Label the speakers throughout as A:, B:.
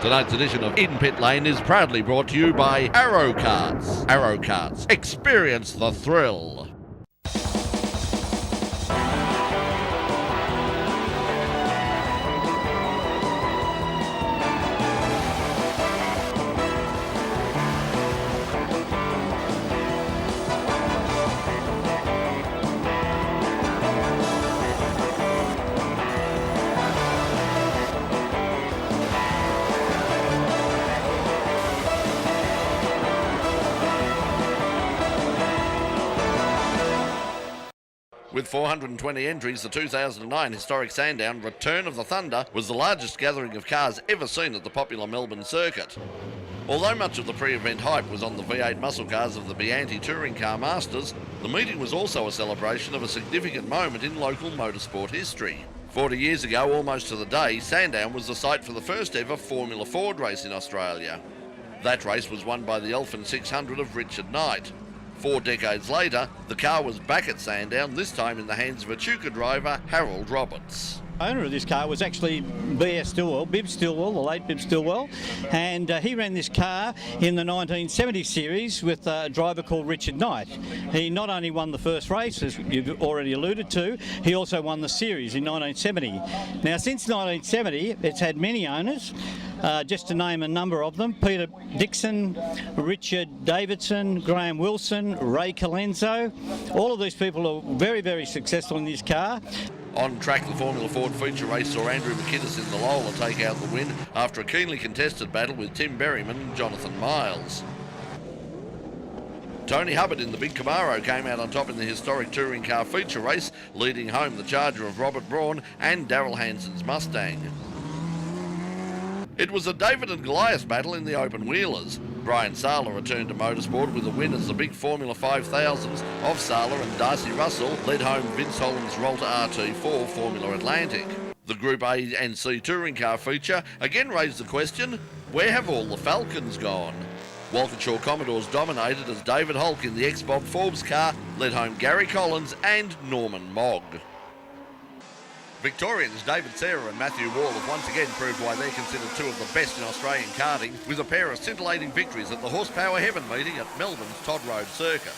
A: Tonight's edition of In Pit Lane is proudly brought to you by Arrow Karts. Arrow Karts. Experience the thrill. With 420 entries, the 2009 historic Sandown Return of the Thunder was the largest gathering of cars ever seen at the popular Melbourne circuit. Although much of the pre-event hype was on the V8 muscle cars of the Bianchi Touring Car Masters, the meeting was also a celebration of a significant moment in local motorsport history. 40 years ago, almost to the day, Sandown was the site for the first ever Formula Ford race in Australia. That race was won by the Elfin 600 of Richard Knight. 4 decades later, the car was back at Sandown, this time in the hands of Echuca driver Harold Roberts.
B: The owner of this car was actually Bib Stillwell, the late Bib Stillwell, and he ran this car in the 1970 series with a driver called Richard Knight. He not only won the first race, as you've already alluded to, he also won the series in 1970. Now, since 1970, it's had many owners. Just to name a number of them: Peter Dixon, Richard Davidson, Graham Wilson, Ray Colenso. All of these people are very, very successful in this car.
A: On track, the Formula Ford feature race saw Andrew McInnes in the Lola take out the win after a keenly contested battle with Tim Berryman and Jonathan Miles. Tony Hubbard in the big Camaro came out on top in the historic touring car feature race, leading home the Charger of Robert Braun and Darrell Hanson's Mustang. It was a David and Goliath battle in the open wheelers. Brian Sala returned to motorsport with a win as the big Formula 5000s of Sala and Darcy Russell led home Vince Holland's Rolter RT4 Formula Atlantic. The Group A and C touring car feature again raised the question, where have all the Falcons gone? Walkinshaw Commodores dominated as David Holk in the ex-Bob Forbes car led home Gary Collins and Norman Mogg. Victorians David Serra and Matthew Wall have once again proved why they're considered two of the best in Australian karting, with a pair of scintillating victories at the Horsepower Heaven meeting at Melbourne's Todd Road circuit.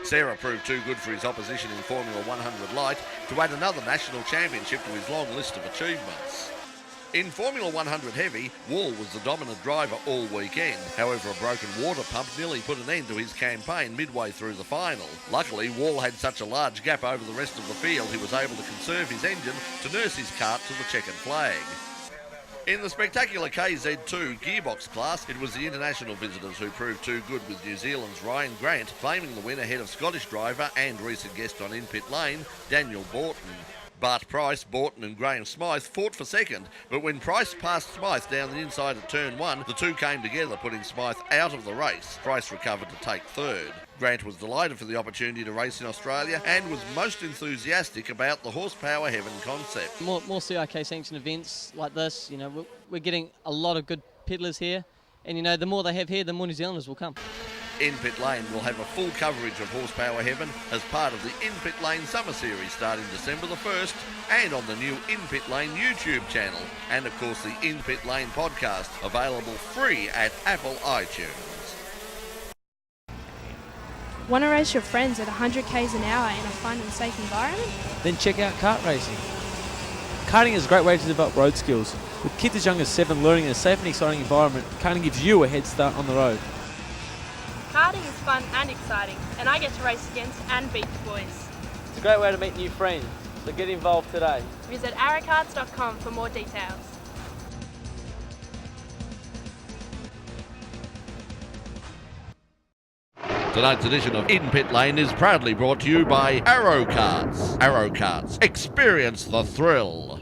A: Serra proved too good for his opposition in Formula 100 Light to add another national championship to his long list of achievements. In Formula 100 Heavy, Wall was the dominant driver all weekend. However, a broken water pump nearly put an end to his campaign midway through the final. Luckily, Wall had such a large gap over the rest of the field he was able to conserve his engine to nurse his kart to the checkered flag. In the spectacular KZ2 gearbox class, it was the international visitors who proved too good, with New Zealand's Ryan Grant claiming the win ahead of Scottish driver and recent guest on In Pit Lane, Daniel Borton. Bart Price, Borton and Graham Smythe fought for second, but when Price passed Smythe down the inside at turn 1, the two came together, putting Smythe out of the race. Price recovered to take third. Grant was delighted for the opportunity to race in Australia and was most enthusiastic about the Horsepower Heaven concept.
C: More CIK sanctioned events like this, we're getting a lot of good peddlers here, and the more they have here, the more New Zealanders will come.
A: In Pit Lane will have a full coverage of Horsepower Heaven as part of the In Pit Lane Summer Series starting December the 1st, and on the new In Pit Lane YouTube channel, and of course the In Pit Lane podcast, available free at Apple iTunes.
D: Want to race your friends at 100 k's an hour in a fun and safe environment?
E: Then check out kart racing. Karting is a great way to develop road skills. With kids as young as 7 learning in a safe and exciting environment, karting gives you a head start on the road.
F: Karting is fun and exciting, and I get to race against and beat the boys.
E: It's a great way to meet new friends, so get involved today.
F: Visit arrowkarts.com for more details.
A: Tonight's edition of In Pit Lane is proudly brought to you by Arrow Karts. Arrow Karts. Experience the thrill.